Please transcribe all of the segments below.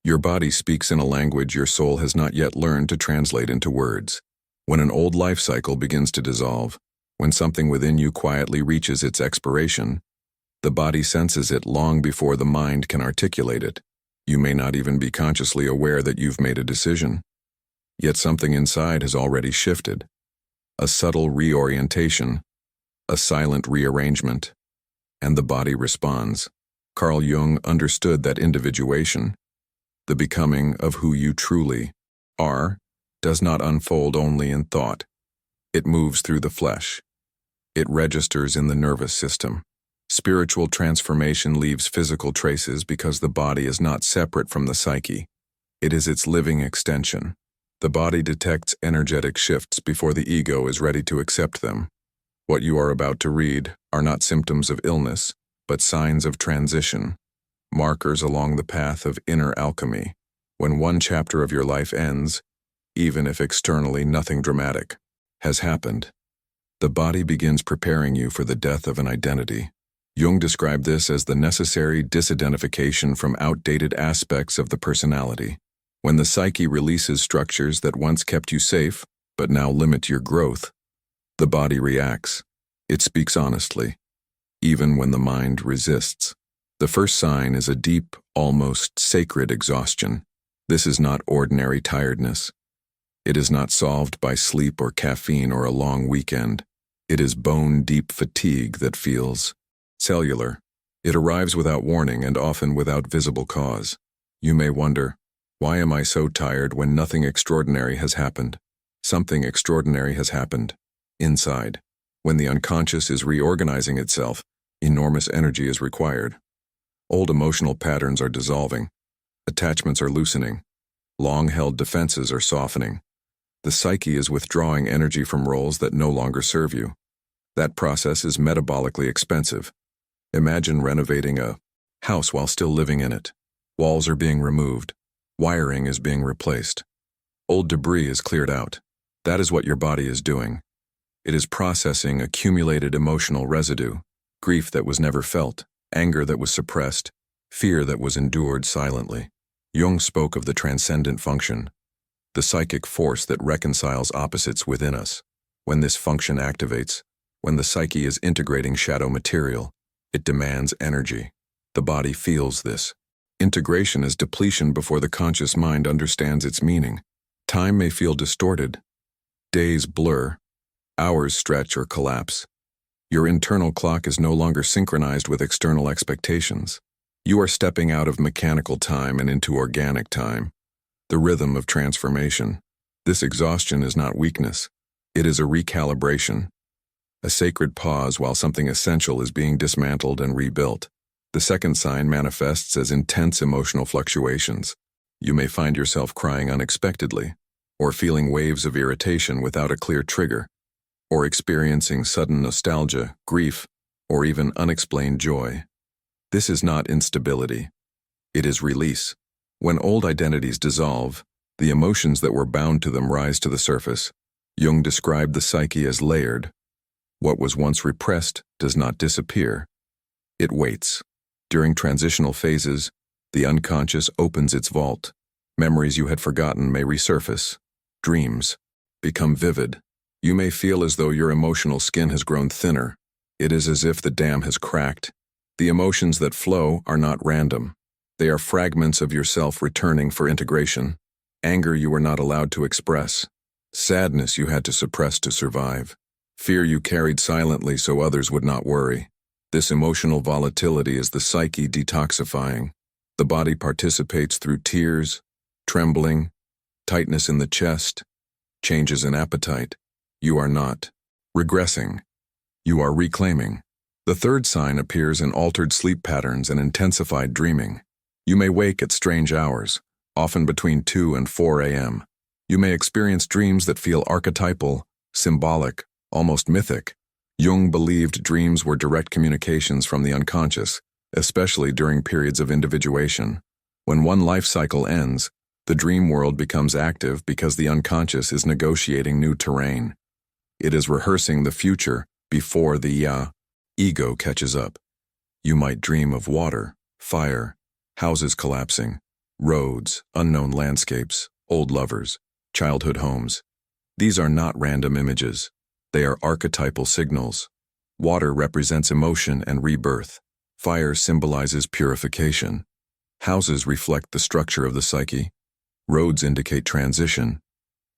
Your body speaks in a language your soul has not yet learned to translate into words. When an old life cycle begins to dissolve, when something within you quietly reaches its expiration, the body senses it long before the mind can articulate it. You may not even be consciously aware that you've made a decision. Yet something inside has already shifted. A subtle reorientation, a silent rearrangement, and the body responds. Carl Jung understood that individuation, the becoming of who you truly are, does not unfold only in thought. It moves through the flesh. It registers in the nervous system. Spiritual transformation leaves physical traces because the body is not separate from the psyche. It is its living extension. The body detects energetic shifts before the ego is ready to accept them. What you are about to read are not symptoms of illness, but signs of transition, markers along the path of inner alchemy. When one chapter of your life ends, even if externally nothing dramatic has happened, the body begins preparing you for the death of an identity. Jung described this as the necessary disidentification from outdated aspects of the personality. When the psyche releases structures that once kept you safe, but now limit your growth, the body reacts. It speaks honestly, even when the mind resists. The first sign is a deep, almost sacred exhaustion. This is not ordinary tiredness. It is not solved by sleep or caffeine or a long weekend. It is bone-deep fatigue that feels cellular. It arrives without warning and often without visible cause. You may wonder, why am I so tired when nothing extraordinary has happened? Something extraordinary has happened. Inside. When the unconscious is reorganizing itself, enormous energy is required. Old emotional patterns are dissolving. Attachments are loosening. Long-held defenses are softening. The psyche is withdrawing energy from roles that no longer serve you. That process is metabolically expensive. Imagine renovating a house while still living in it. Walls are being removed. Wiring is being replaced. Old debris is cleared out. That is what your body is doing. It is processing accumulated emotional residue, grief that was never felt, anger that was suppressed, fear that was endured silently. Jung spoke of the transcendent function, the psychic force that reconciles opposites within us. When this function activates, when the psyche is integrating shadow material, it demands energy. The body feels this. Integration is depletion before the conscious mind understands its meaning. Time may feel distorted. Days blur. Hours stretch or collapse. Your internal clock is no longer synchronized with external expectations. You are stepping out of mechanical time and into organic time, the rhythm of transformation. This exhaustion is not weakness. It is a recalibration, a sacred pause while something essential is being dismantled and rebuilt. The second sign manifests as intense emotional fluctuations. You may find yourself crying unexpectedly, or feeling waves of irritation without a clear trigger, or experiencing sudden nostalgia, grief, or even unexplained joy. This is not instability. It is release. When old identities dissolve, the emotions that were bound to them rise to the surface. Jung described the psyche as layered. What was once repressed does not disappear. It waits. During transitional phases, the unconscious opens its vault. Memories you had forgotten may resurface. Dreams become vivid. You may feel as though your emotional skin has grown thinner. It is as if the dam has cracked. The emotions that flow are not random. They are fragments of yourself returning for integration. Anger you were not allowed to express. Sadness you had to suppress to survive. Fear you carried silently so others would not worry. This emotional volatility is the psyche detoxifying. The body participates through tears, trembling, tightness in the chest, changes in appetite. You are not regressing. You are reclaiming. The third sign appears in altered sleep patterns and intensified dreaming. You may wake at strange hours, often between 2 and 4 a.m. You may experience dreams that feel archetypal, symbolic, almost mythic. Jung believed dreams were direct communications from the unconscious, especially during periods of individuation. When one life cycle ends, the dream world becomes active because the unconscious is negotiating new terrain. It is rehearsing the future before the ego catches up. You might dream of water, fire, houses collapsing, Roads, unknown landscapes, old lovers, childhood homes. These are not random images. They are archetypal signals. Water represents emotion and rebirth. Fire symbolizes purification. Houses reflect the structure of the psyche. Roads indicate transition.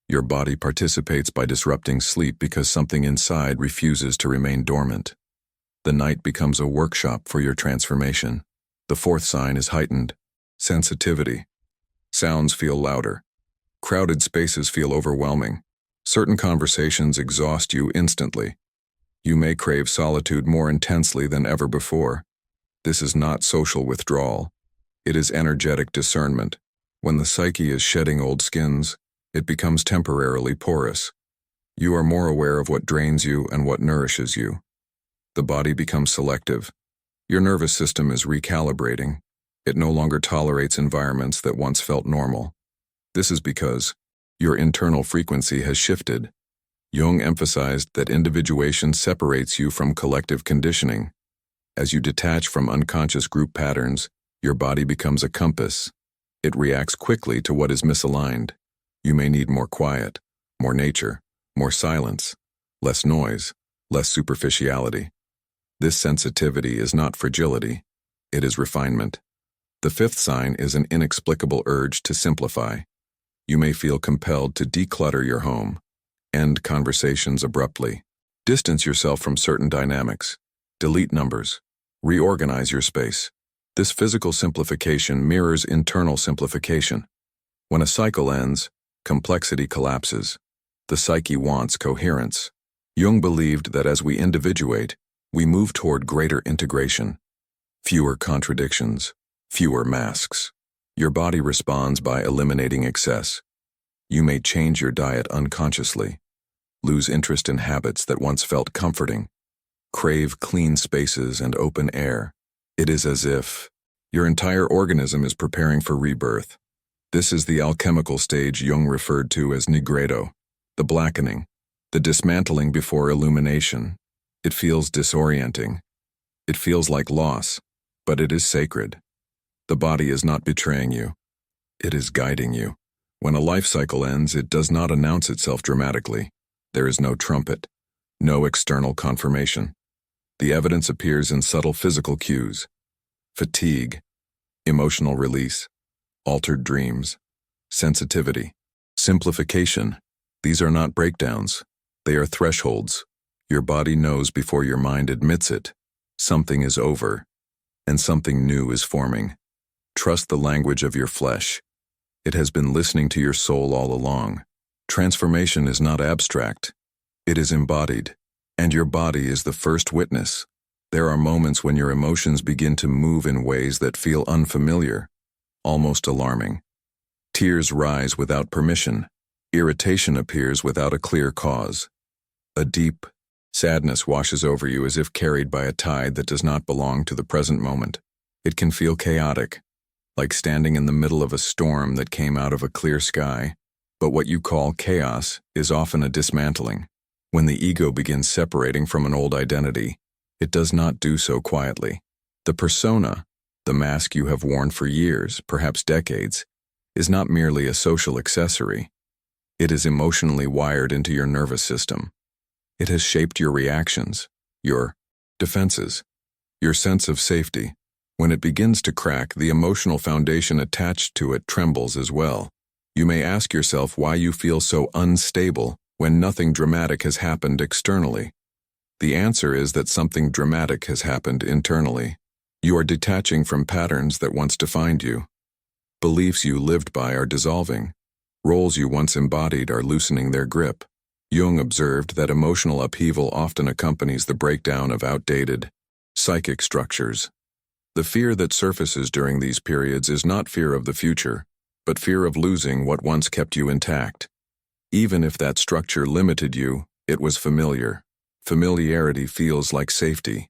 Your body participates by disrupting sleep because something inside refuses to remain dormant. The night becomes a workshop for your transformation. The fourth sign is heightened. Sensitivity. Sounds feel louder. Crowded spaces feel overwhelming. Certain conversations exhaust you instantly. You may crave solitude more intensely than ever before. This is not social withdrawal. It is energetic discernment. When the psyche is shedding old skins, it becomes temporarily porous. You are more aware of what drains you and what nourishes you. The body becomes selective. Your nervous system is recalibrating. It no longer tolerates environments that once felt normal. This is because your internal frequency has shifted. Jung emphasized that individuation separates you from collective conditioning. As you detach from unconscious group patterns, your body becomes a compass. It reacts quickly to what is misaligned. You may need more quiet, more nature, more silence, less noise, less superficiality. This sensitivity is not fragility. It is refinement. The fifth sign is an inexplicable urge to simplify. You may feel compelled to declutter your home, end conversations abruptly, distance yourself from certain dynamics, delete numbers, reorganize your space. This physical simplification mirrors internal simplification. When a cycle ends, complexity collapses. The psyche wants coherence. Jung believed that as we individuate, we move toward greater integration. Fewer contradictions, fewer masks. Your body responds by eliminating excess. You may change your diet unconsciously, lose interest in habits that once felt comforting, crave clean spaces and open air. It is as if your entire organism is preparing for rebirth. This is the alchemical stage Jung referred to as nigredo, the blackening, the dismantling before illumination. It feels disorienting. It feels like loss, but it is sacred. The body is not betraying you. It is guiding you. When a life cycle ends, it does not announce itself dramatically. There is no trumpet, no external confirmation. The evidence appears in subtle physical cues: fatigue, emotional release, altered dreams, sensitivity, simplification. These are not breakdowns. They are thresholds. Your body knows before your mind admits it. Something is over, and something new is forming. Trust the language of your flesh. It has been listening to your soul all along. Transformation is not abstract. It is embodied, and your body is the first witness. There are moments when your emotions begin to move in ways that feel unfamiliar, almost alarming. Tears rise without permission. Irritation appears without a clear cause. A deep sadness washes over you as if carried by a tide that does not belong to the present moment. It can feel chaotic, like standing in the middle of a storm that came out of a clear sky. But what you call chaos is often a dismantling. When the ego begins separating from an old identity, it does not do so quietly. The persona, the mask you have worn for years, perhaps decades, is not merely a social accessory. It is emotionally wired into your nervous system. It has shaped your reactions, your defenses, your sense of safety. When it begins to crack, the emotional foundation attached to it trembles as well. You may ask yourself why you feel so unstable when nothing dramatic has happened externally. The answer is that something dramatic has happened internally. You are detaching from patterns that once defined you. Beliefs you lived by are dissolving. Roles you once embodied are loosening their grip. Jung observed that emotional upheaval often accompanies the breakdown of outdated psychic structures. The fear that surfaces during these periods is not fear of the future, but fear of losing what once kept you intact. Even if that structure limited you, it was familiar. Familiarity feels like safety.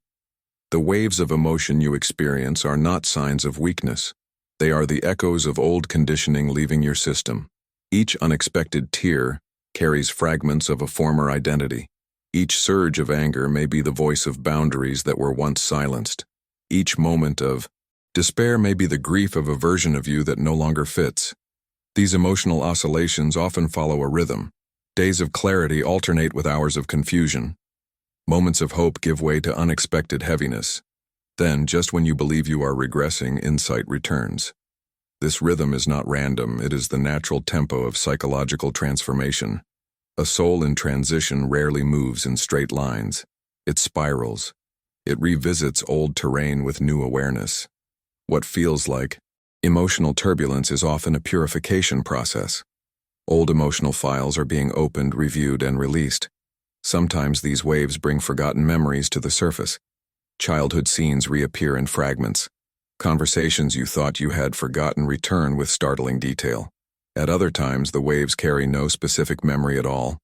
The waves of emotion you experience are not signs of weakness. They are the echoes of old conditioning leaving your system. Each unexpected tear carries fragments of a former identity. Each surge of anger may be the voice of boundaries that were once silenced. Each moment of Despair may be the grief of a version of you that no longer fits. These emotional oscillations often follow a rhythm. Days of clarity alternate with hours of confusion. Moments of hope give way to unexpected heaviness. Then, just when you believe you are regressing, insight returns. This rhythm is not random, it is the natural tempo of psychological transformation. A soul in transition rarely moves in straight lines. It spirals. It revisits old terrain with new awareness. What feels like emotional turbulence is often a purification process. Old emotional files are being opened, reviewed, and released. Sometimes these waves bring forgotten memories to the surface. Childhood scenes reappear in fragments. Conversations you thought you had forgotten return with startling detail. At other times, the waves carry no specific memory at all,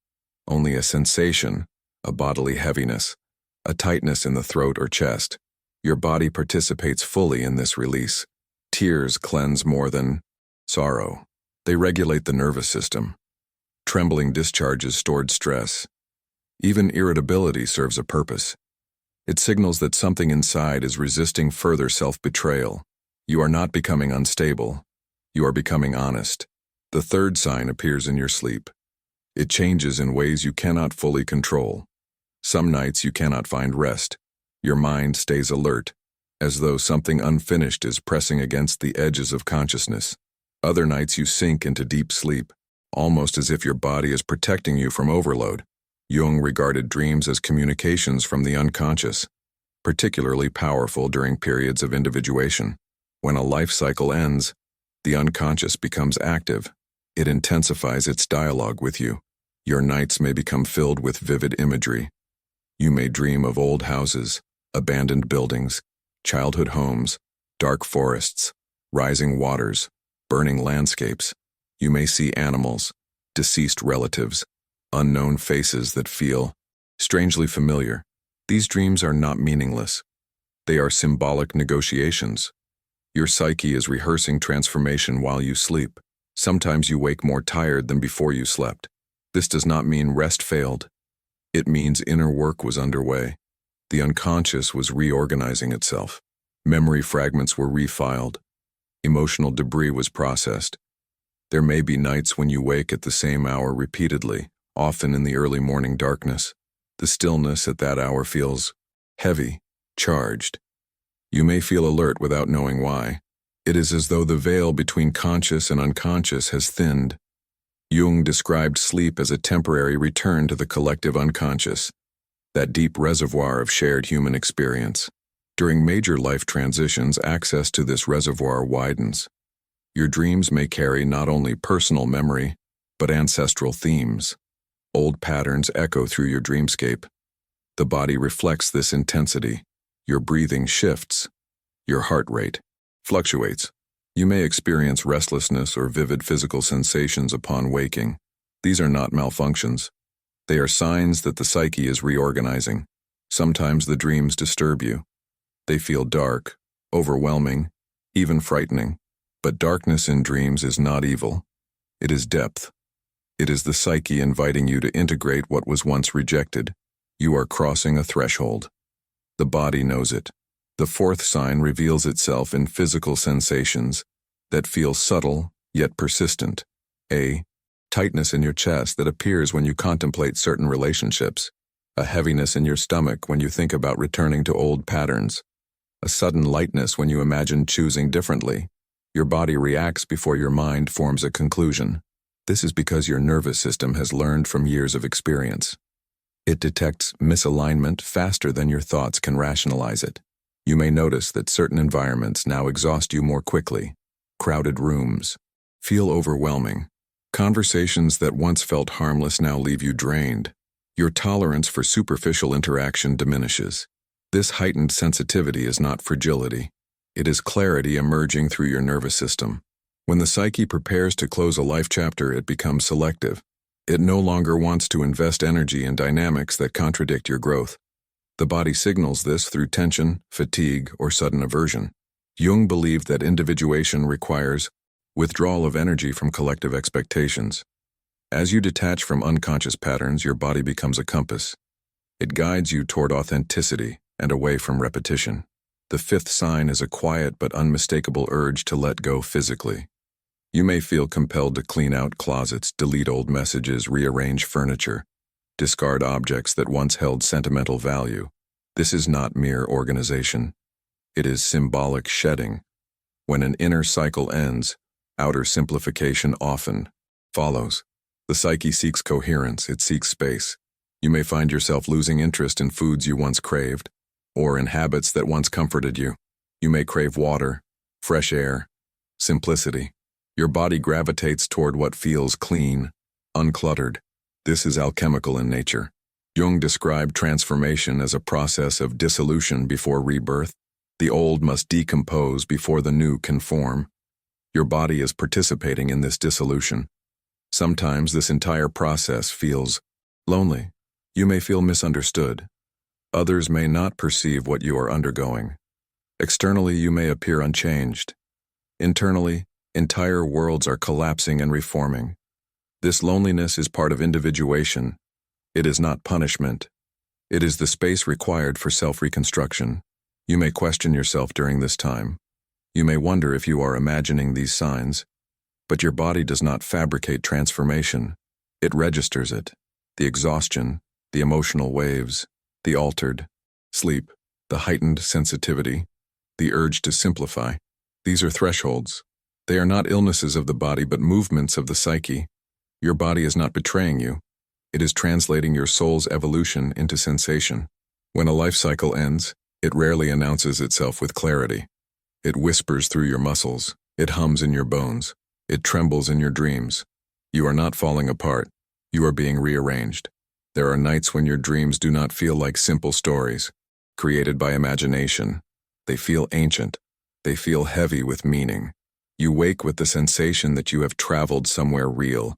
only a sensation, a bodily heaviness, a tightness in the throat or chest. Your body participates fully in this release. Tears cleanse more than sorrow. They regulate the nervous system. Trembling discharges stored stress. Even irritability serves a purpose. It signals that something inside is resisting further self-betrayal. You are not becoming unstable. You are becoming honest. The third sign appears in your sleep. It changes in ways you cannot fully control. Some nights you cannot find rest. Your mind stays alert, as though something unfinished is pressing against the edges of consciousness. Other nights you sink into deep sleep, almost as if your body is protecting you from overload. Jung regarded dreams as communications from the unconscious, particularly powerful during periods of individuation. When a life cycle ends, the unconscious becomes active. It intensifies its dialogue with you. Your nights may become filled with vivid imagery. You may dream of old houses, abandoned buildings, childhood homes, dark forests, rising waters, burning landscapes. You may see animals, deceased relatives, unknown faces that feel strangely familiar. These dreams are not meaningless. They are symbolic negotiations. Your psyche is rehearsing transformation while you sleep. Sometimes you wake more tired than before you slept. This does not mean rest failed. It means inner work was underway. The unconscious was reorganizing itself. Memory fragments were refiled. Emotional debris was processed. There may be nights when you wake at the same hour repeatedly, often in the early morning darkness. The stillness at that hour feels heavy, charged. You may feel alert without knowing why. It is as though the veil between conscious and unconscious has thinned. Jung described sleep as a temporary return to the collective unconscious, that deep reservoir of shared human experience. During major life transitions, access to this reservoir widens. Your dreams may carry not only personal memory, but ancestral themes. Old patterns echo through your dreamscape. The body reflects this intensity. Your breathing shifts. Your heart rate fluctuates. You may experience restlessness or vivid physical sensations upon waking. These are not malfunctions. They are signs that the psyche is reorganizing. Sometimes the dreams disturb you. They feel dark, overwhelming, even frightening. But darkness in dreams is not evil. It is depth. It is the psyche inviting you to integrate what was once rejected. You are crossing a threshold. The body knows it. The fourth sign reveals itself in physical sensations that feel subtle yet persistent. A tightness in your chest that appears when you contemplate certain relationships. A heaviness in your stomach when you think about returning to old patterns. A sudden lightness when you imagine choosing differently. Your body reacts before your mind forms a conclusion. This is because your nervous system has learned from years of experience. It detects misalignment faster than your thoughts can rationalize it. You may notice that certain environments now exhaust you more quickly. Crowded rooms feel overwhelming. Conversations that once felt harmless now leave you drained. Your tolerance for superficial interaction diminishes. This heightened sensitivity is not fragility. It is clarity emerging through your nervous system. When the psyche prepares to close a life chapter, it becomes selective. It no longer wants to invest energy in dynamics that contradict your growth. The body signals this through tension, fatigue, or sudden aversion. Jung believed that individuation requires withdrawal of energy from collective expectations. As you detach from unconscious patterns, your body becomes a compass. It guides you toward authenticity and away from repetition. The fifth sign is a quiet but unmistakable urge to let go physically. You may feel compelled to clean out closets, delete old messages, rearrange furniture, discard objects that once held sentimental value. This is not mere organization. It is symbolic shedding. When an inner cycle ends, outer simplification often follows. The psyche seeks coherence, it seeks space. You may find yourself losing interest in foods you once craved, or in habits that once comforted you. You may crave water, fresh air, simplicity. Your body gravitates toward what feels clean, uncluttered. This is alchemical in nature. Jung described transformation as a process of dissolution before rebirth. The old must decompose before the new can form. Your body is participating in this dissolution. Sometimes this entire process feels lonely. You may feel misunderstood. Others may not perceive what you are undergoing. Externally, you may appear unchanged. Internally, entire worlds are collapsing and reforming. This loneliness is part of individuation. It is not punishment. It is the space required for self-reconstruction. You may question yourself during this time. You may wonder if you are imagining these signs, but your body does not fabricate transformation. It registers it. The exhaustion, the emotional waves, the altered sleep, the heightened sensitivity, the urge to simplify. These are thresholds. They are not illnesses of the body, but movements of the psyche. Your body is not betraying you. It is translating your soul's evolution into sensation. When a life cycle ends, it rarely announces itself with clarity. It whispers through your muscles. It hums in your bones. It trembles in your dreams. You are not falling apart. You are being rearranged. There are nights when your dreams do not feel like simple stories, created by imagination. They feel ancient. They feel heavy with meaning. You wake with the sensation that you have traveled somewhere real,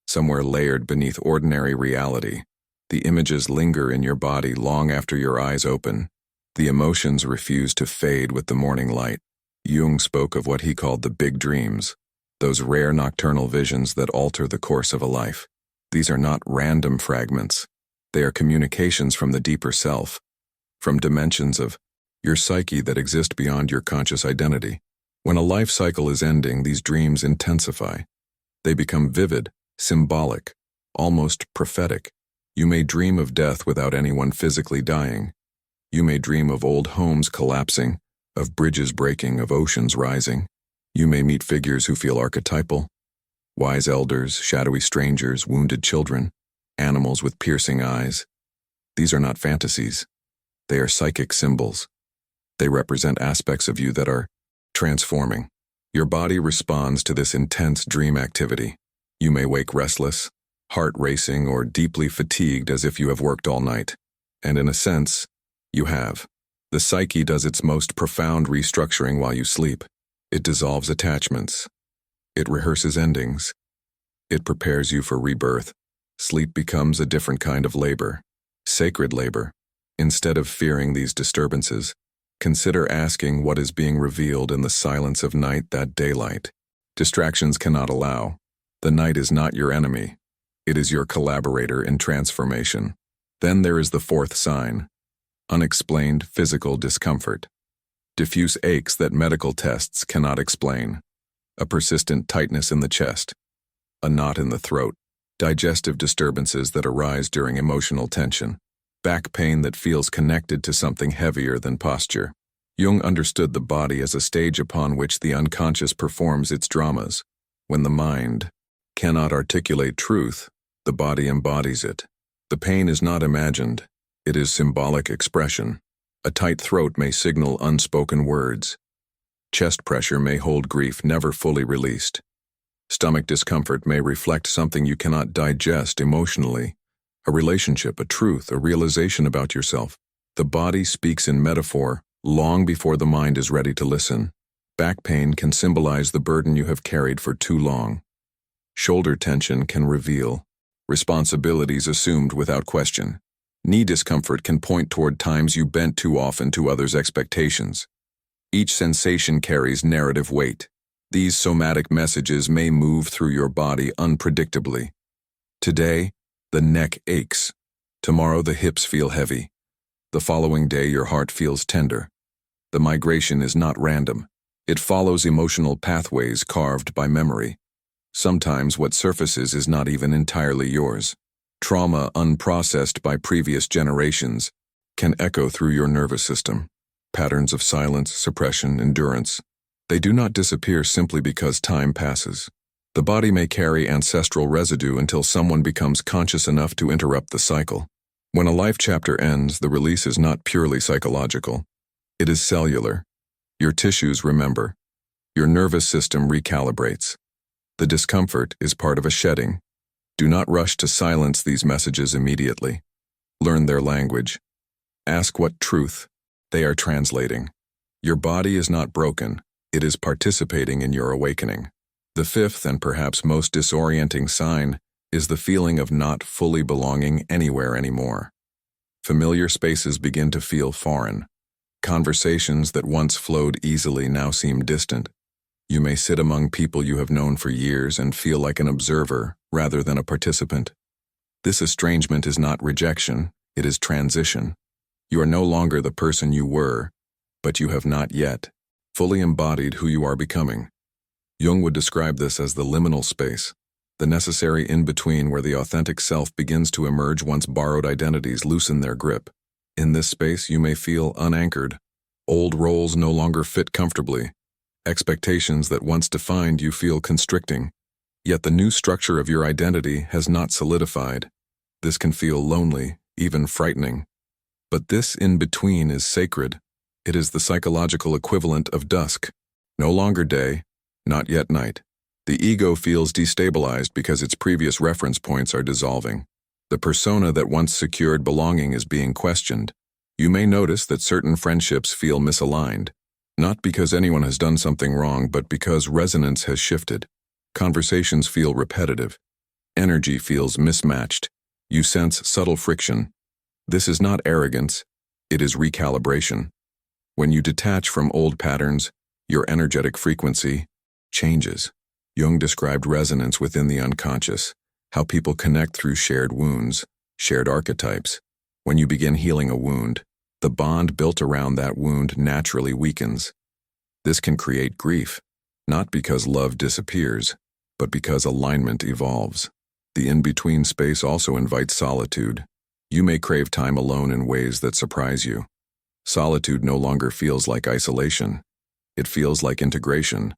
somewhere layered beneath ordinary reality. The images linger in your body long after your eyes open. The emotions refuse to fade with the morning light. Jung spoke of what he called the big dreams, those rare nocturnal visions that alter the course of a life. These are not random fragments. They are communications from the deeper self, from dimensions of your psyche that exist beyond your conscious identity. When a life cycle is ending, these dreams intensify. They become vivid, symbolic, almost prophetic. You may dream of death without anyone physically dying. You may dream of old homes collapsing, of bridges breaking, of oceans rising. You may meet figures who feel archetypal. Wise elders, shadowy strangers, wounded children, animals with piercing eyes. These are not fantasies. They are psychic symbols. They represent aspects of you that are transforming. Your body responds to this intense dream activity. You may wake restless, heart racing, or deeply fatigued as if you have worked all night. And in a sense, you have. The psyche does its most profound restructuring while you sleep. It dissolves attachments. It rehearses endings. It prepares you for rebirth. Sleep becomes a different kind of labor, sacred labor. Instead of fearing these disturbances, consider asking what is being revealed in the silence of night that daylight. Distractions cannot allow. The night is not your enemy. It is your collaborator in transformation. Then there is the fourth sign: unexplained physical discomfort. Diffuse aches that medical tests cannot explain. A persistent tightness in the chest. A knot in the throat. Digestive disturbances that arise during emotional tension. Back pain that feels connected to something heavier than posture. Jung understood the body as a stage upon which the unconscious performs its dramas. When the mind cannot articulate truth, the body embodies it. The pain is not imagined. It is symbolic expression. A tight throat may signal unspoken words. Chest pressure may hold grief never fully released. Stomach discomfort may reflect something you cannot digest emotionally. A relationship, a truth, a realization about yourself. The body speaks in metaphor long before the mind is ready to listen. Back pain can symbolize the burden you have carried for too long. Shoulder tension can reveal responsibilities assumed without question. Knee discomfort can point toward times you bent too often to others' expectations. Each sensation carries narrative weight. These somatic messages may move through your body unpredictably. Today, the neck aches. Tomorrow, the hips feel heavy. The following day, your heart feels tender. The migration is not random. It follows emotional pathways carved by memory. Sometimes what surfaces is not even entirely yours. Trauma unprocessed by previous generations can echo through your nervous system. Patterns of silence, suppression, endurance. They do not disappear simply because time passes. The body may carry ancestral residue until someone becomes conscious enough to interrupt the cycle. When a life chapter ends, the release is not purely psychological. It is cellular. Your tissues remember. Your nervous system recalibrates. The discomfort is part of a shedding. Do not rush to silence these messages immediately. Learn their language. Ask what truth they are translating. Your body is not broken. It is participating in your awakening. The fifth and perhaps most disorienting sign is the feeling of not fully belonging anywhere anymore. Familiar spaces begin to feel foreign. Conversations that once flowed easily now seem distant. You may sit among people you have known for years and feel like an observer rather than a participant. This estrangement is not rejection, it is transition. You are no longer the person you were, but you have not yet fully embodied who you are becoming. Jung would describe this as the liminal space, the necessary in-between where the authentic self begins to emerge once borrowed identities loosen their grip. In this space, you may feel unanchored. Old roles no longer fit comfortably. Expectations that once defined you feel constricting. Yet the new structure of your identity has not solidified. This can feel lonely, even frightening. But this in-between is sacred. It is the psychological equivalent of dusk. No longer day, not yet night. The ego feels destabilized because its previous reference points are dissolving. The persona that once secured belonging is being questioned. You may notice that certain friendships feel misaligned, not because anyone has done something wrong, but because resonance has shifted. Conversations feel repetitive. Energy feels mismatched. You sense subtle friction. This is not arrogance, it is recalibration. When you detach from old patterns, your energetic frequency changes. Jung described resonance within the unconscious, how people connect through shared wounds, shared archetypes. When you begin healing a wound, the bond built around that wound naturally weakens. This can create grief, not because love disappears, but because alignment evolves. The in-between space also invites solitude. You may crave time alone in ways that surprise you. Solitude no longer feels like isolation. It feels like integration,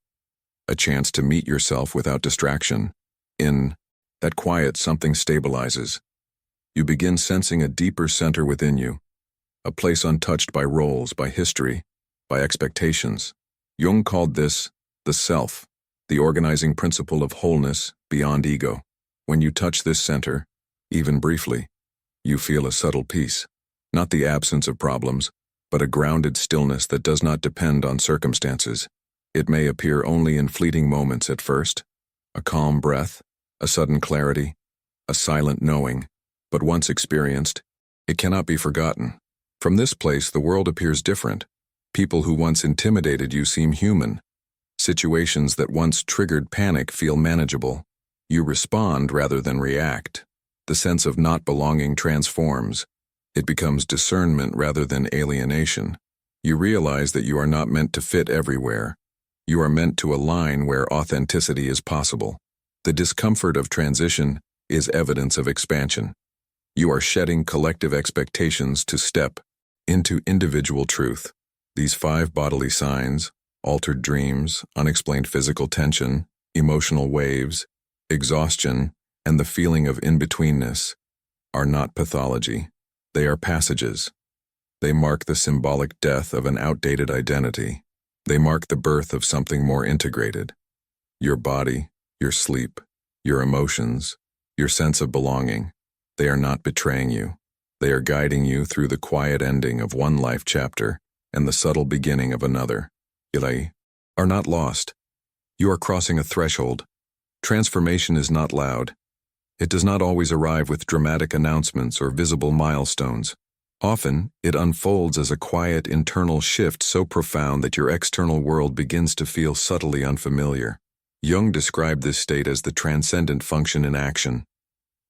a chance to meet yourself without distraction. In that quiet, something stabilizes. You begin sensing a deeper center within you, a place untouched by roles, by history, by expectations. Jung called this the self, the organizing principle of wholeness beyond ego. When you touch this center, even briefly, you feel a subtle peace, not the absence of problems, but a grounded stillness that does not depend on circumstances. It may appear only in fleeting moments at first, a calm breath, a sudden clarity, a silent knowing, but once experienced, it cannot be forgotten. From this place, the world appears different. People who once intimidated you seem human. Situations that once triggered panic feel manageable. You respond rather than react. The sense of not belonging transforms. It becomes discernment rather than alienation. You realize that you are not meant to fit everywhere. You are meant to align where authenticity is possible. The discomfort of transition is evidence of expansion. You are shedding collective expectations to step into individual truth. These 5 bodily signs, altered dreams, unexplained physical tension, emotional waves, exhaustion, and the feeling of in-betweenness, are not pathology. They are passages. They mark the symbolic death of an outdated identity. They mark the birth of something more integrated. Your body, your sleep, your emotions, your sense of belonging, they are not betraying you. They are guiding you through the quiet ending of one life chapter and the subtle beginning of another. You are not lost. You are crossing a threshold. Transformation is not loud. It does not always arrive with dramatic announcements or visible milestones. Often, it unfolds as a quiet internal shift so profound that your external world begins to feel subtly unfamiliar. Jung described this state as the transcendent function in action,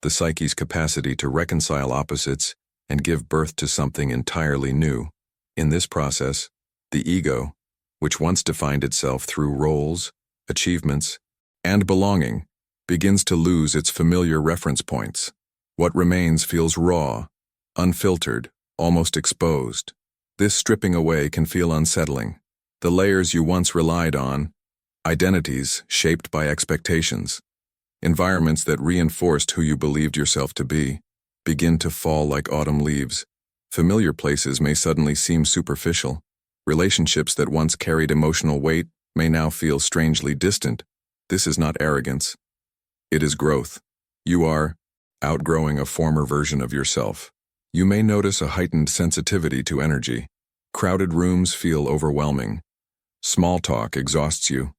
the psyche's capacity to reconcile opposites and give birth to something entirely new. In this process, The ego, which once defined itself through roles, achievements, and belonging, begins to lose its familiar reference points. What remains feels raw, unfiltered, almost exposed. This stripping away can feel unsettling. The layers you once relied on, identities shaped by expectations, environments that reinforced who you believed yourself to be, begin to fall like autumn leaves. Familiar places may suddenly seem superficial. Relationships that once carried emotional weight may now feel strangely distant. This is not arrogance. It is growth. You are outgrowing a former version of yourself. You may notice a heightened sensitivity to energy. Crowded rooms feel overwhelming. Small talk exhausts you.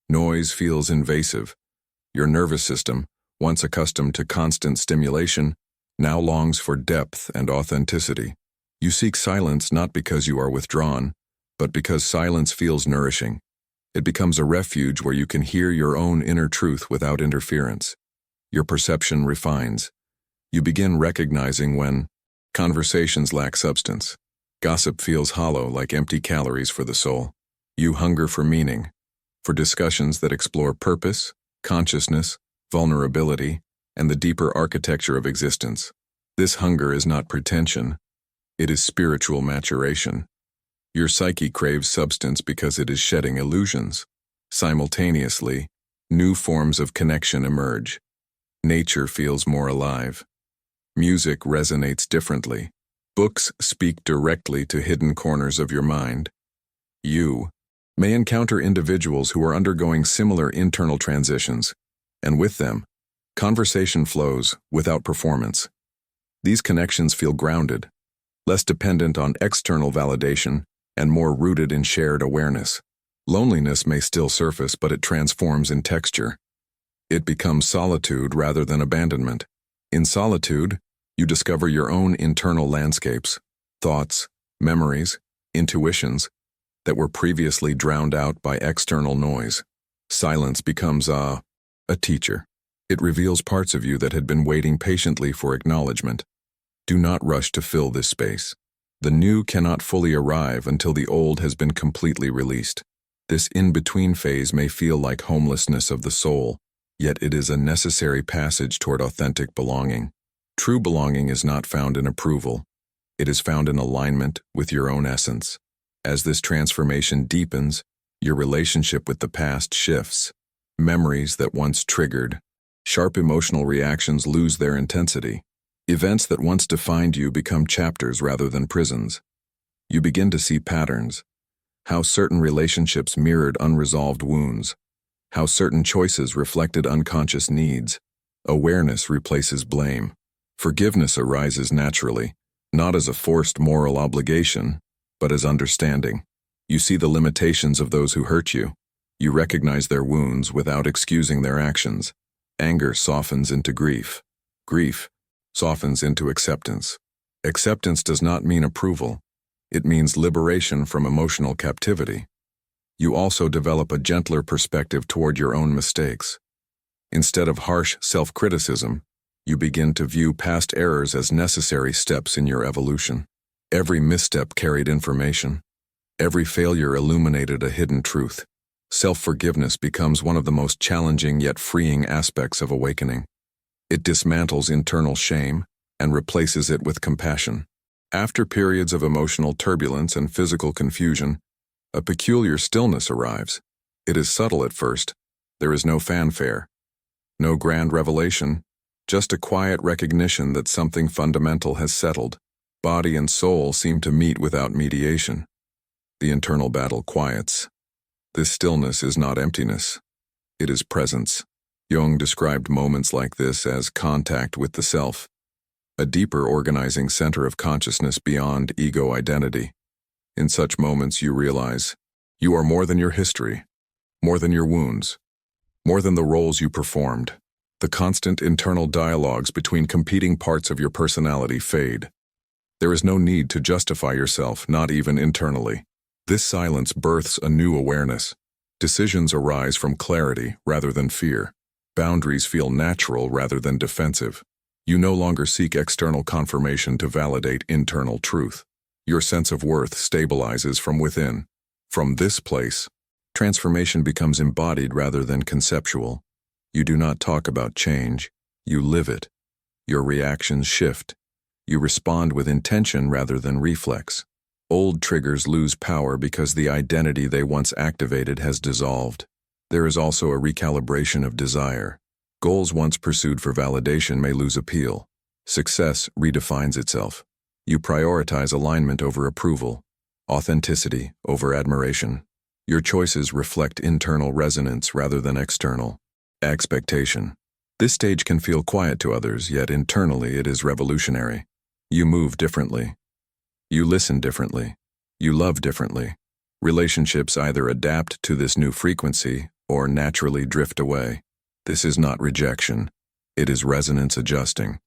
Noise feels invasive. Your nervous system, once accustomed to constant stimulation, now longs for depth and authenticity. You seek silence not because you are withdrawn, but because silence feels nourishing. It becomes a refuge where you can hear your own inner truth without interference. Your perception refines. You begin recognizing when conversations lack substance. Gossip feels hollow, like empty calories for the soul. You hunger for meaning, for discussions that explore purpose, consciousness, vulnerability, and the deeper architecture of existence. This hunger is not pretension. It is spiritual maturation. Your psyche craves substance because it is shedding illusions. Simultaneously, new forms of connection emerge. Nature feels more alive. Music resonates differently. Books speak directly to hidden corners of your mind. You may encounter individuals who are undergoing similar internal transitions, and with them, conversation flows without performance. These connections feel grounded, less dependent on external validation, and more rooted in shared awareness. Loneliness may still surface, but it transforms in texture. It becomes solitude rather than abandonment. In solitude, you discover your own internal landscapes, thoughts, memories, intuitions that were previously drowned out by external noise. Silence becomes a teacher. It reveals parts of you that had been waiting patiently for acknowledgement. Do not rush to fill this space. The new cannot fully arrive until the old has been completely released. This in-between phase may feel like homelessness of the soul, yet it is a necessary passage toward authentic belonging. True belonging is not found in approval. It is found in alignment with your own essence. As this transformation deepens, your relationship with the past shifts. Memories that once triggered sharp emotional reactions lose their intensity. Events that once defined you become chapters rather than prisons. You begin to see patterns. How certain relationships mirrored unresolved wounds. How certain choices reflected unconscious needs. Awareness replaces blame. Forgiveness arises naturally, not as a forced moral obligation, but as understanding. You see the limitations of those who hurt you. You recognize their wounds without excusing their actions. Anger softens into grief. Grief softens into acceptance. Acceptance does not mean approval. It means liberation from emotional captivity. You also develop a gentler perspective toward your own mistakes. Instead of harsh self-criticism, you begin to view past errors as necessary steps in your evolution. Every misstep carried information. Every failure illuminated a hidden truth. Self-forgiveness becomes one of the most challenging yet freeing aspects of awakening. It dismantles internal shame and replaces it with compassion. After periods of emotional turbulence and physical confusion, a peculiar stillness arrives. It is subtle at first. There is no fanfare, no grand revelation, just a quiet recognition that something fundamental has settled. Body and soul seem to meet without mediation. The internal battle quiets. This stillness is not emptiness. It is presence. Jung described moments like this as contact with the self, a deeper organizing center of consciousness beyond ego identity. In such moments you realize you are more than your history, more than your wounds, more than the roles you performed. The constant internal dialogues between competing parts of your personality fade. There is no need to justify yourself, not even internally. This silence births a new awareness. Decisions arise from clarity rather than fear. Boundaries feel natural rather than defensive. You no longer seek external confirmation to validate internal truth. Your sense of worth stabilizes from within. From this place, transformation becomes embodied rather than conceptual. You do not talk about change, you live it. Your reactions shift. You respond with intention rather than reflex. Old triggers lose power because the identity they once activated has dissolved. There is also a recalibration of desire. Goals once pursued for validation may lose appeal. Success redefines itself. You prioritize alignment over approval, authenticity over admiration. Your choices reflect internal resonance rather than external expectation. This stage can feel quiet to others, yet internally it is revolutionary. You move differently. You listen differently. You love differently. Relationships either adapt to this new frequency or naturally drift away. This is not rejection. It is resonance adjusting.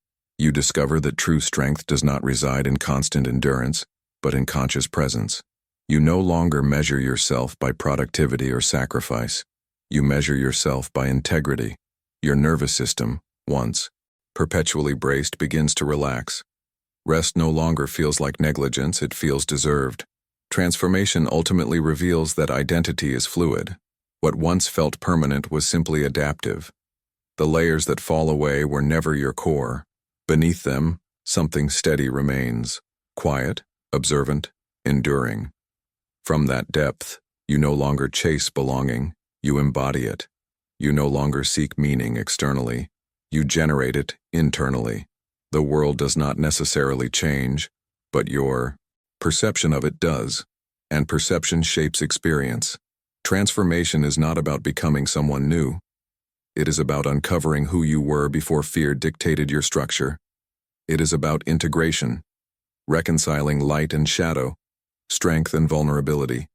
You discover that true strength does not reside in constant endurance, but in conscious presence. You no longer measure yourself by productivity or sacrifice. You measure yourself by integrity. Your nervous system, once perpetually braced, begins to relax. Rest no longer feels like negligence, it feels deserved. Transformation ultimately reveals that identity is fluid. What once felt permanent was simply adaptive. The layers that fall away were never your core. Beneath them, something steady remains, quiet, observant, enduring. From that depth, you no longer chase belonging, you embody it. You no longer seek meaning externally, you generate it internally. The world does not necessarily change, but your perception of it does, and perception shapes experience. Transformation is not about becoming someone new. It is about uncovering who you were before fear dictated your structure. It is about integration, reconciling light and shadow, strength and vulnerability,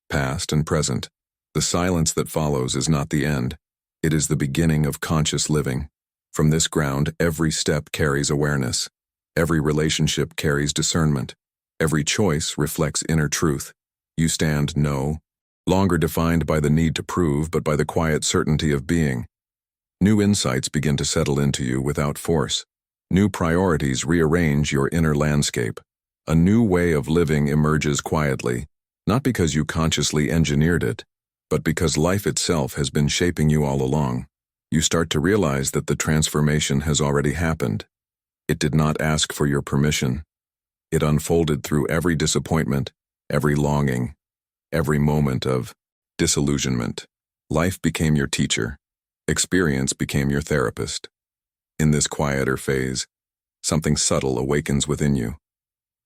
past and present. The silence that follows is not the end. It is the beginning of conscious living. From this ground, every step carries awareness. Every relationship carries discernment. Every choice reflects inner truth. You stand no longer defined by the need to prove, but by the quiet certainty of being. New insights begin to settle into you without force. New priorities rearrange your inner landscape. A new way of living emerges quietly, not because you consciously engineered it, but because life itself has been shaping you all along. You start to realize that the transformation has already happened. It did not ask for your permission. It unfolded through every disappointment, every longing, every moment of disillusionment. Life became your teacher. Experience became your therapist. In this quieter phase, something subtle awakens within you.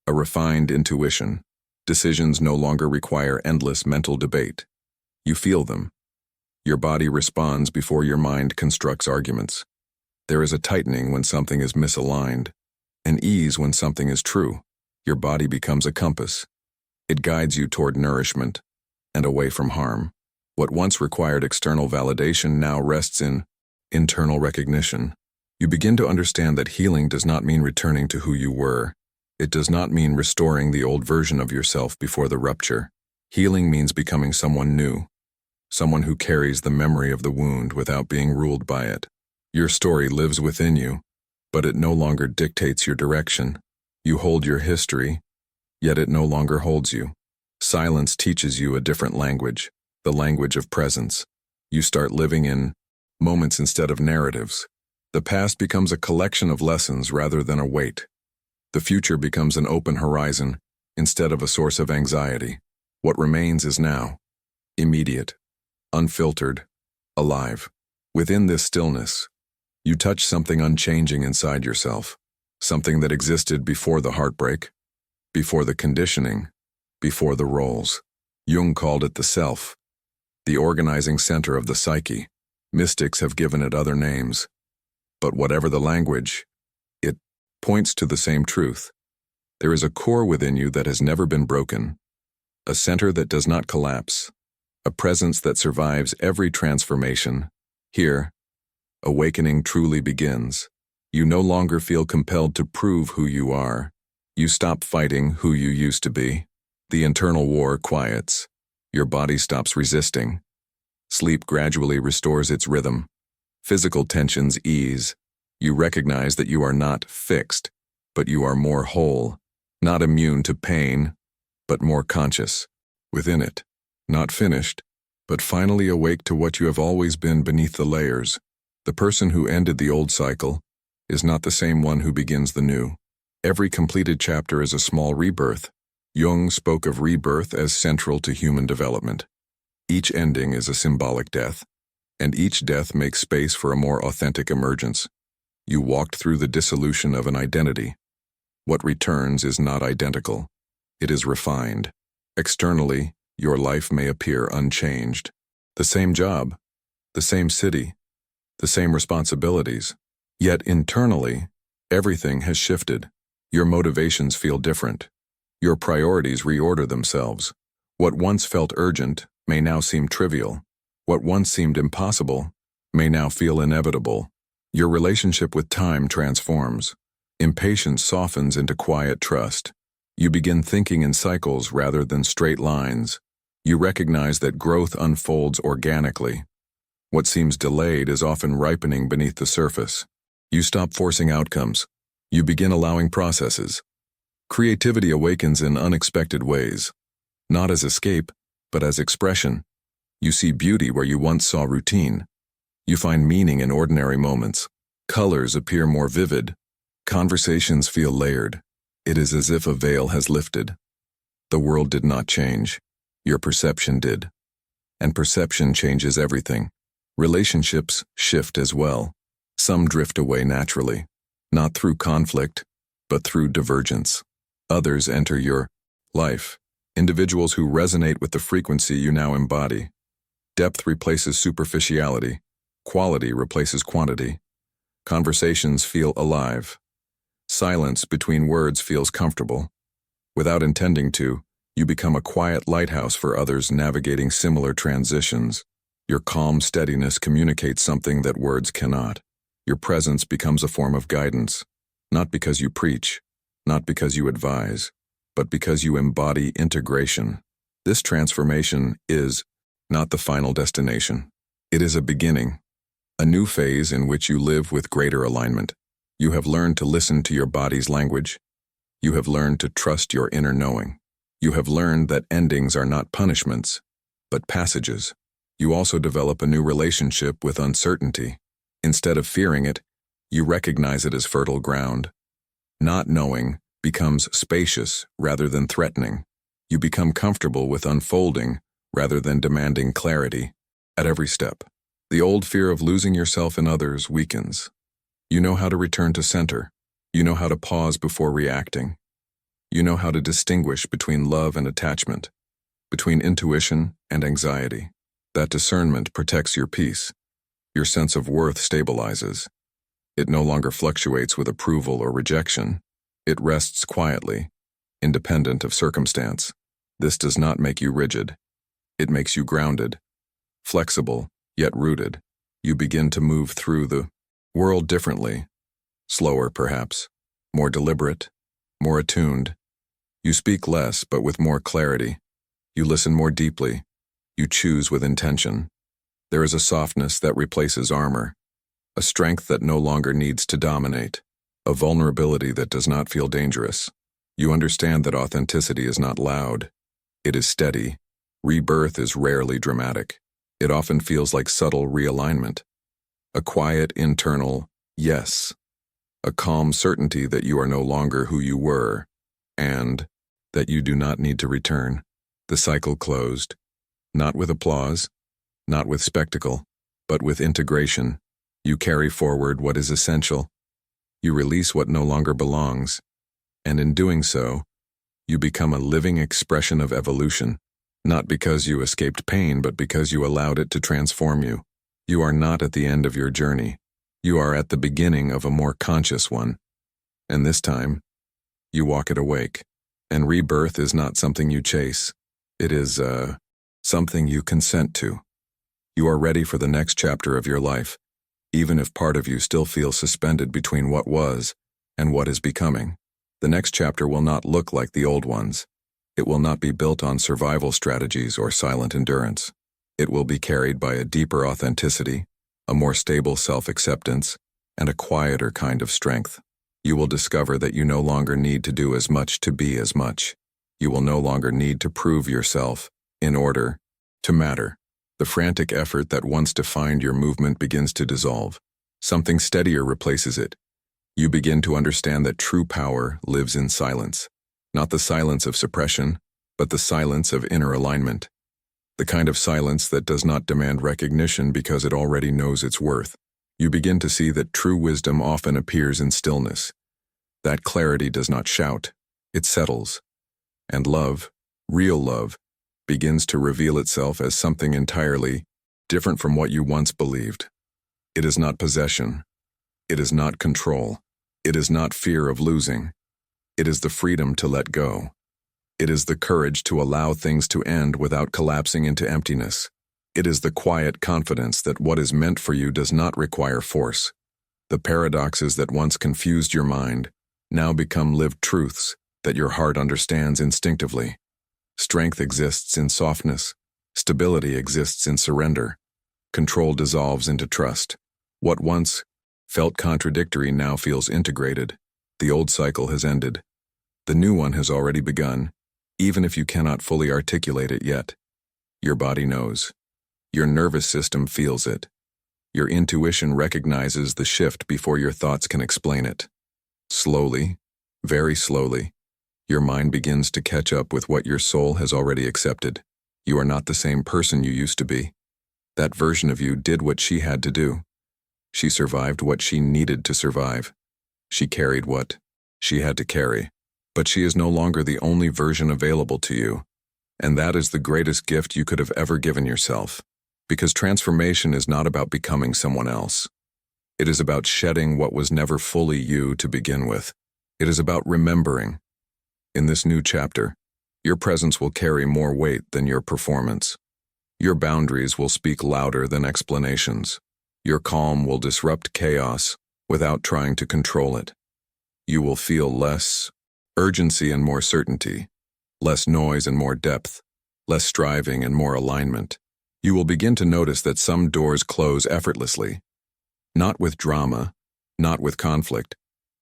A refined intuition. Decisions no longer require endless mental debate. You feel them. Your body responds before your mind constructs arguments. There is a tightening when something is misaligned, an ease when something is true. Your body becomes a compass. It guides you toward nourishment and away from harm. What once required external validation now rests in internal recognition. You begin to understand that healing does not mean returning to who you were. It does not mean restoring the old version of yourself before the rupture. Healing means becoming someone new. Someone who carries the memory of the wound without being ruled by it. Your story lives within you, but it no longer dictates your direction. You hold your history, yet it no longer holds you. Silence teaches you a different language, the language of presence. You start living in moments instead of narratives. The past becomes a collection of lessons rather than a weight. The future becomes an open horizon instead of a source of anxiety. What remains is now, immediate, unfiltered, alive. Within this stillness, you touch something unchanging inside yourself, something that existed before the heartbreak, before the conditioning, before the roles. Jung called it the self, the organizing center of the psyche. Mystics have given it other names. But whatever the language, it points to the same truth. There is a core within you that has never been broken, a center that does not collapse, a presence that survives every transformation. Here, awakening truly begins. You no longer feel compelled to prove who you are. You stop fighting who you used to be. The internal war quiets. Your body stops resisting. Sleep gradually restores its rhythm. Physical tensions ease. You recognize that you are not fixed, but you are more whole, not immune to pain, but more conscious. Within it, not finished, but finally awake to what you have always been beneath the layers. The person who ended the old cycle is not the same one who begins the new. Every completed chapter is a small rebirth. Jung spoke of rebirth as central to human development. Each ending is a symbolic death, and each death makes space for a more authentic emergence. You walked through the dissolution of an identity. What returns is not identical. It is refined. Externally, your life may appear unchanged. The same job, the same city, the same responsibilities. Yet internally, everything has shifted. Your motivations feel different. Your priorities reorder themselves. What once felt urgent may now seem trivial. What once seemed impossible may now feel inevitable. Your relationship with time transforms. Impatience softens into quiet trust. You begin thinking in cycles rather than straight lines. You recognize that growth unfolds organically. What seems delayed is often ripening beneath the surface. You stop forcing outcomes. You begin allowing processes. Creativity awakens in unexpected ways, not as escape, but as expression. You see beauty where you once saw routine. You find meaning in ordinary moments. Colors appear more vivid. Conversations feel layered. It is as if a veil has lifted. The world did not change. Your perception did. And perception changes everything. Relationships shift as well. Some drift away naturally, not through conflict, but through divergence. Others enter your life, individuals who resonate with the frequency you now embody. Depth replaces superficiality. Quality replaces quantity. Conversations feel alive. Silence between words feels comfortable. Without intending to, you become a quiet lighthouse for others navigating similar transitions. Your calm steadiness communicates something that words cannot. Your presence becomes a form of guidance, not because you preach, not because you advise, but because you embody integration. This transformation is not the final destination. It is a beginning, a new phase in which you live with greater alignment. You have learned to listen to your body's language. You have learned to trust your inner knowing. You have learned that endings are not punishments, but passages. You also develop a new relationship with uncertainty. Instead of fearing it, you recognize it as fertile ground. Not knowing becomes spacious rather than threatening. You become comfortable with unfolding rather than demanding clarity. At every step, the old fear of losing yourself in others weakens. You know how to return to center. You know how to pause before reacting. You know how to distinguish between love and attachment, between intuition and anxiety. That discernment protects your peace. Your sense of worth stabilizes. It no longer fluctuates with approval or rejection. It rests quietly, independent of circumstance. This does not make you rigid. It makes you grounded, flexible, yet rooted. You begin to move through the world differently, slower perhaps, more deliberate, more attuned. You speak less but with more clarity. You listen more deeply. You choose with intention. There is a softness that replaces armor, a strength that no longer needs to dominate, a vulnerability that does not feel dangerous. You understand that authenticity is not loud. It is steady. Rebirth is rarely dramatic. It often feels like subtle realignment. A quiet, internal yes. A calm certainty that you are no longer who you were, and that you do not need to return. The cycle closed, not with applause, not with spectacle, but with integration. You carry forward what is essential. You release what no longer belongs. And in doing so, you become a living expression of evolution, not because you escaped pain, but because you allowed it to transform you. You are not at the end of your journey. You are at the beginning of a more conscious one. And this time, you walk it awake. And rebirth is not something you chase. It is, something you consent to. You are ready for the next chapter of your life, even if part of you still feels suspended between what was and what is becoming. The next chapter will not look like the old ones. It will not be built on survival strategies or silent endurance. It will be carried by a deeper authenticity, a more stable self-acceptance, and a quieter kind of strength. You will discover that you no longer need to do as much to be as much. You will no longer need to prove yourself in order to matter. The frantic effort that once defined your movement begins to dissolve. Something steadier replaces it. You begin to understand that true power lives in silence. Not the silence of suppression, but the silence of inner alignment. The kind of silence that does not demand recognition because it already knows its worth. You begin to see that true wisdom often appears in stillness. That clarity does not shout, it settles. And love, real love, begins to reveal itself as something entirely different from what you once believed. It is not possession. It is not control. It is not fear of losing. It is the freedom to let go. It is the courage to allow things to end without collapsing into emptiness. It is the quiet confidence that what is meant for you does not require force. The paradoxes that once confused your mind now become lived truths that your heart understands instinctively. Strength exists in softness. Stability exists in surrender. Control dissolves into trust. What once felt contradictory now feels integrated. The old cycle has ended. The new one has already begun, even if you cannot fully articulate it yet. Your body knows. Your nervous system feels it. Your intuition recognizes the shift before your thoughts can explain it. Slowly, very slowly, your mind begins to catch up with what your soul has already accepted. You are not the same person you used to be. That version of you did what she had to do. She survived what she needed to survive. She carried what she had to carry. But she is no longer the only version available to you. And that is the greatest gift you could have ever given yourself. Because transformation is not about becoming someone else. It is about shedding what was never fully you to begin with. It is about remembering. In this new chapter, your presence will carry more weight than your performance. Your boundaries will speak louder than explanations. Your calm will disrupt chaos without trying to control it. You will feel less urgency and more certainty, less noise and more depth, less striving and more alignment. You will begin to notice that some doors close effortlessly, not with drama, not with conflict,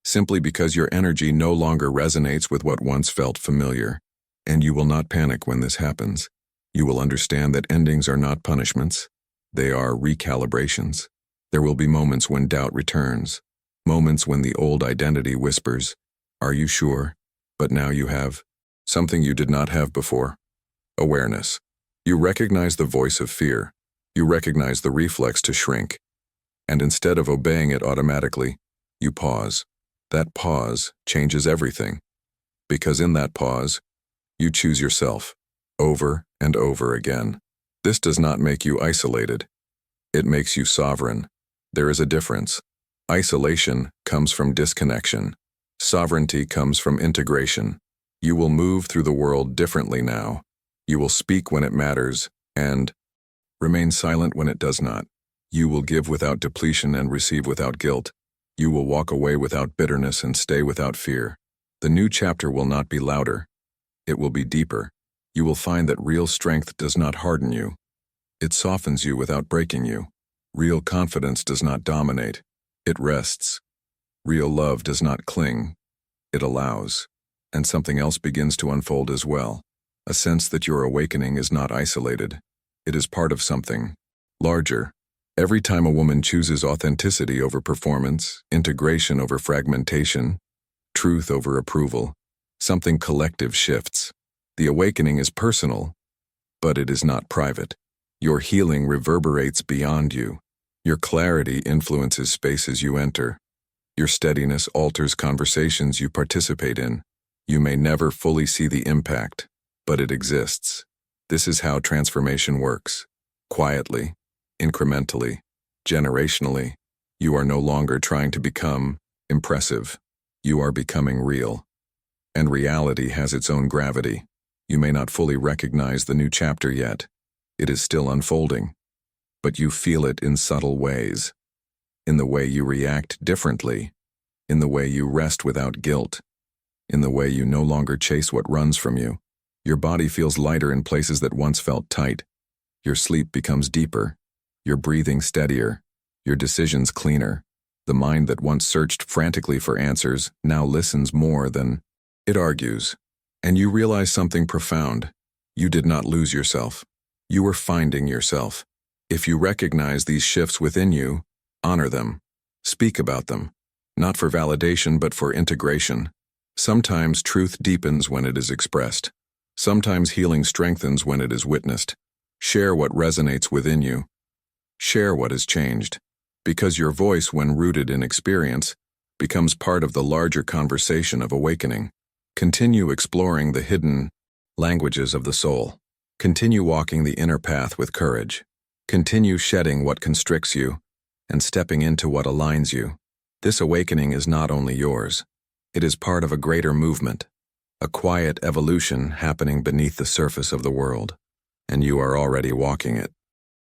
simply because your energy no longer resonates with what once felt familiar. And you will not panic when this happens. You will understand that endings are not punishments. They are recalibrations. There will be moments when doubt returns, moments when the old identity whispers, "Are you sure?" But now you have something you did not have before. Awareness. You recognize the voice of fear. You recognize the reflex to shrink. And instead of obeying it automatically, you pause. That pause changes everything. Because in that pause, you choose yourself, over and over again. This does not make you isolated. It makes you sovereign. There is a difference. Isolation comes from disconnection. Sovereignty comes from integration. You will move through the world differently now. You will speak when it matters, and remain silent when it does not. You will give without depletion and receive without guilt. You will walk away without bitterness and stay without fear. The new chapter will not be louder. It will be deeper. You will find that real strength does not harden you. It softens you without breaking you. Real confidence does not dominate. It rests. Real love does not cling. It allows. And something else begins to unfold as well. A sense that your awakening is not isolated. It is part of something larger. Every time a woman chooses authenticity over performance, integration over fragmentation, truth over approval, something collective shifts. The awakening is personal, but it is not private. Your healing reverberates beyond you. Your clarity influences spaces you enter. Your steadiness alters conversations you participate in. You may never fully see the impact, but it exists. This is how transformation works. Quietly, incrementally, generationally. You are no longer trying to become impressive. You are becoming real. And reality has its own gravity. You may not fully recognize the new chapter yet. It is still unfolding. But you feel it in subtle ways. In the way you react differently. In the way you rest without guilt. In the way you no longer chase what runs from you. Your body feels lighter in places that once felt tight. Your sleep becomes deeper. Your breathing steadier. Your decisions cleaner. The mind that once searched frantically for answers now listens more than it argues. And you realize something profound. You did not lose yourself. You were finding yourself. If you recognize these shifts within you, honor them. Speak about them. Not for validation, but for integration. Sometimes truth deepens when it is expressed. Sometimes healing strengthens when it is witnessed. Share what resonates within you. Share what has changed. Because your voice, when rooted in experience, becomes part of the larger conversation of awakening. Continue exploring the hidden languages of the soul. Continue walking the inner path with courage. Continue shedding what constricts you and stepping into what aligns you. This awakening is not only yours. It is part of a greater movement, a quiet evolution happening beneath the surface of the world, and you are already walking it.